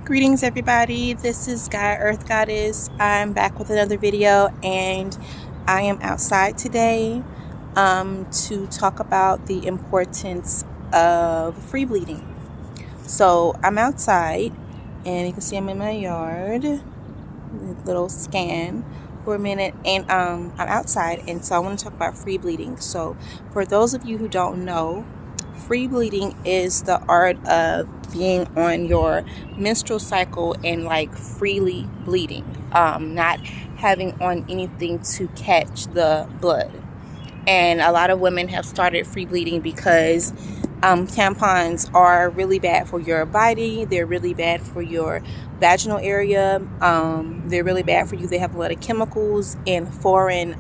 Greetings everybody, this is Earth Goddess. I'm back with another video and I am outside today to talk about the importance of free bleeding. So I'm outside and you can see I'm in my yard, little scan for a minute, and I'm outside, and so I want to talk about free bleeding. So for those of you who don't know, free bleeding is the art of being on your menstrual cycle and like freely bleeding, not having on anything to catch the blood. And a lot of women have started free bleeding because tampons are really bad for your body. They're really bad for your vaginal area. They're really bad for you. They have a lot of chemicals and foreign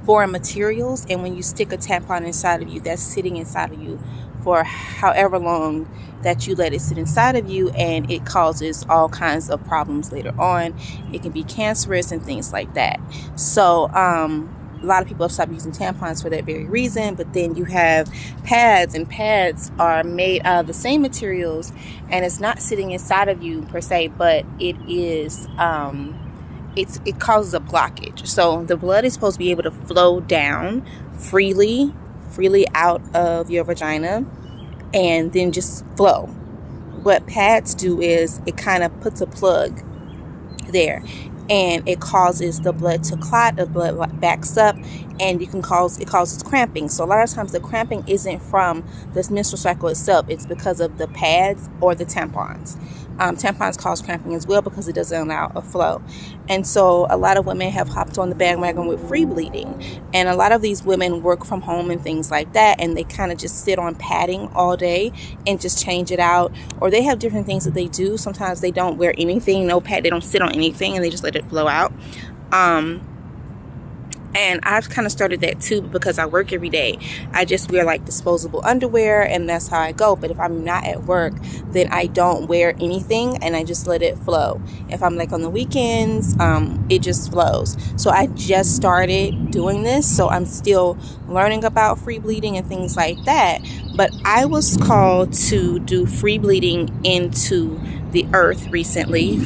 materials, and when you stick a tampon inside of you, that's sitting inside of you for however long that you let it sit inside of you, and it causes all kinds of problems later on. It can be cancerous and things like that. So a lot of people have stopped using tampons for that very reason. But then you have pads, and pads are made out of the same materials, and it's not sitting inside of you per se, but it is it causes a blockage. So the blood is supposed to be able to flow down freely out of your vagina and then just flow. What pads do is it kind of puts a plug there, and it causes the blood to clot. The blood backs up, and it causes cramping. So a lot of times the cramping isn't from this menstrual cycle itself. It's because of the pads or the tampons. Tampons cause cramping as well because it doesn't allow a flow. And so a lot of women have hopped on the bandwagon with free bleeding. And a lot of these women work from home and things like that, and they kind of just sit on padding all day and just change it out. Or they have different things that they do. Sometimes they don't wear anything, no pad, they don't sit on anything, and they just let it flow out. And I've kind of started that too because I work every day. I just wear like disposable underwear, and that's how I go. But if I'm not at work, then I don't wear anything, and I just let it flow. If I'm like on the weekends, it just flows. So I just started doing this, so I'm still learning about free bleeding and things like that. But I was called to do free bleeding into the earth recently,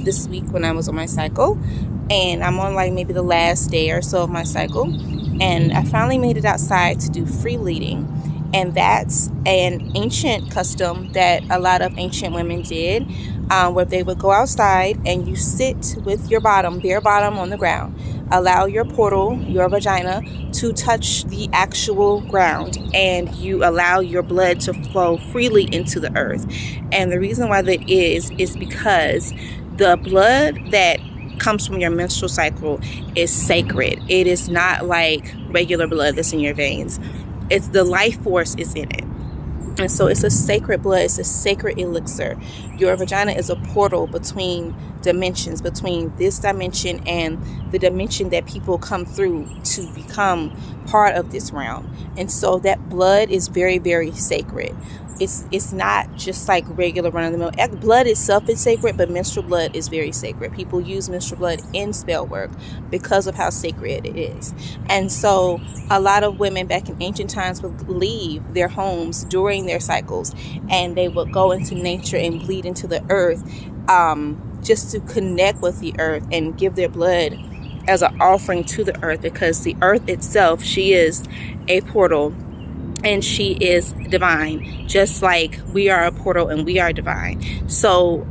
this week when I was on my cycle. And I'm on like maybe the last day or so of my cycle, and I finally made it outside to do free bleeding. And that's an ancient custom that a lot of ancient women did, where they would go outside and you sit with your bare bottom on the ground, allow your portal, your vagina, to touch the actual ground, and you allow your blood to flow freely into the earth. And the reason why that is because the blood that comes from your menstrual cycle is sacred. It is not like regular blood that's in your veins. It's the life force is in it. And so it's a sacred blood. It's a sacred elixir. Your vagina is a portal between dimensions, between this dimension and the dimension that people come through to become part of this realm. And so that blood is very, very sacred. It's not just like regular run-of-the-mill. Blood itself is sacred, but menstrual blood is very sacred. People use menstrual blood in spell work because of how sacred it is. And so a lot of women back in ancient times would leave their homes during their cycles, and they would go into nature and bleed into the earth, just to connect with the earth and give their blood as an offering to the earth, because the earth itself, she is a portal. And she is divine, just like we are a portal and we are divine. So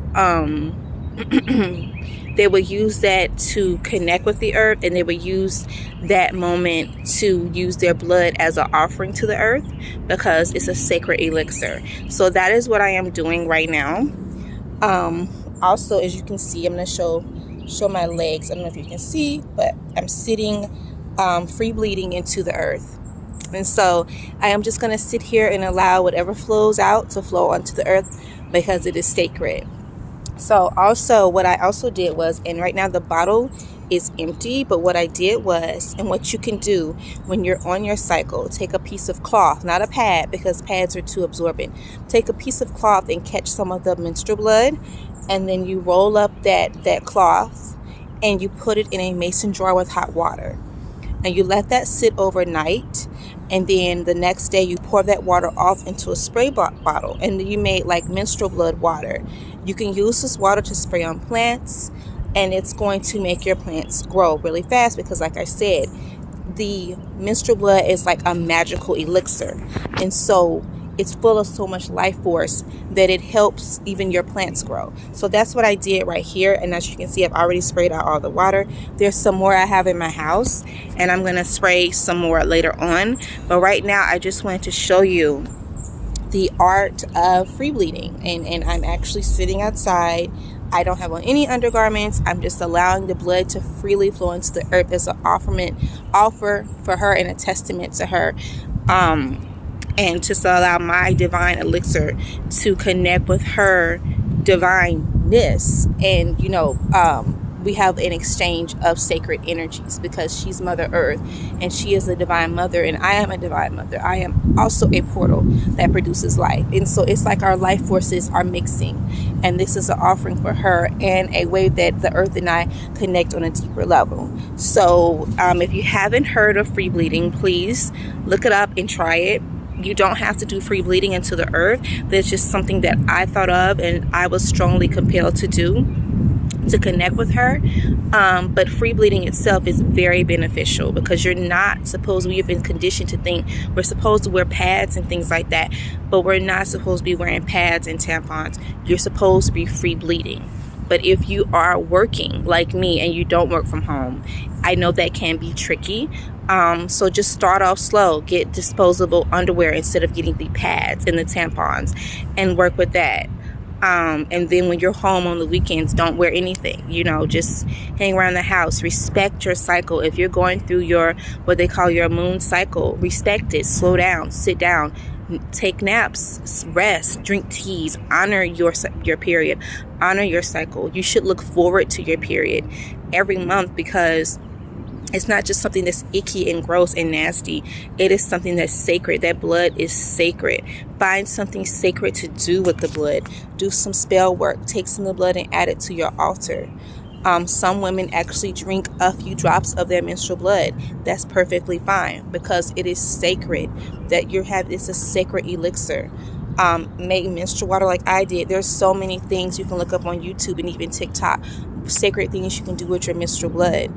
they would use that to connect with the earth, and they would use that moment to use their blood as an offering to the earth because it's a sacred elixir. So that is what I am doing right now. Also, as you can see, I'm going to show my legs. I don't know if you can see, but I'm sitting free bleeding into the earth. And so I am just going to sit here and allow whatever flows out to flow onto the earth because it is sacred. So also what I also did was, and right now the bottle is empty, but what I did was, and what you can do when you're on your cycle, take a piece of cloth, not a pad because pads are too absorbent. Take a piece of cloth and catch some of the menstrual blood, and then you roll up that cloth and you put it in a mason jar with hot water. and you let that sit overnight. And then the next day you pour that water off into a spray bottle, and you made like menstrual blood water. You can use this water to spray on plants, and it's going to make your plants grow really fast because, like I said, the menstrual blood is like a magical elixir, and so it's full of so much life force that it helps even your plants grow. So that's what I did right here, and as you can see, I've already sprayed out all the water. There's some more I have in my house, and I'm gonna spray some more later on, but right now I just wanted to show you the art of free bleeding. And I'm actually sitting outside. I don't have on any undergarments. I'm just allowing the blood to freely flow into the earth as an offer for her and a testament to her, and just allow my divine elixir to connect with her divineness. And we have an exchange of sacred energies because she's Mother Earth and she is a divine mother, and I am a divine mother. I am also a portal that produces life, and so it's like our life forces are mixing, and this is an offering for her and a way that the earth and I connect on a deeper level. So if you haven't heard of free bleeding, please look it up and try it. You don't have to do free bleeding into the earth. That's just something that I thought of and I was strongly compelled to do to connect with her. But free bleeding itself is very beneficial because you're not supposed, we've been conditioned to think we're supposed to wear pads and things like that, but we're not supposed to be wearing pads and tampons. You're supposed to be free bleeding. But if you are working like me and you don't work from home, I know that can be tricky. So just start off slow. Get disposable underwear instead of getting the pads and the tampons, and work with that. And then when you're home on the weekends, don't wear anything. Just hang around the house. Respect your cycle. If you're going through your, what they call your moon cycle, respect it. Slow down. Sit down. Take naps, rest, drink teas, honor your period, honor your cycle. You should look forward to your period every month because it's not just something that's icky and gross and nasty. It is something that's sacred. That blood is sacred. Find something sacred to do with the blood. Do some spell work. Take some of the blood and add it to your altar. Some women actually drink a few drops of their menstrual blood. That's perfectly fine because it is sacred. It's a sacred elixir. Make menstrual water like I did. There's so many things you can look up on YouTube and even TikTok. Sacred things you can do with your menstrual blood.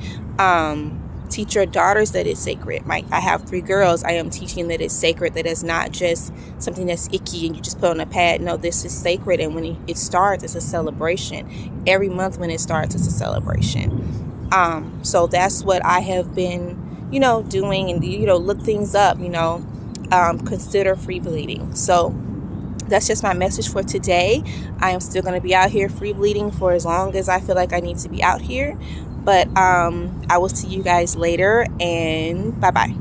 Teach your daughters that it's sacred. I have 3 girls. I am teaching that it's sacred, that it's not just something that's icky and you just put on a pad. No, this is sacred, and when it starts, it's a celebration. Every month when it starts, it's a celebration. So that's what I have been, doing, and look things up. Consider free bleeding. So that's just my message for today. I am still going to be out here free bleeding for as long as I feel like I need to be out here. But I will see you guys later, and bye-bye.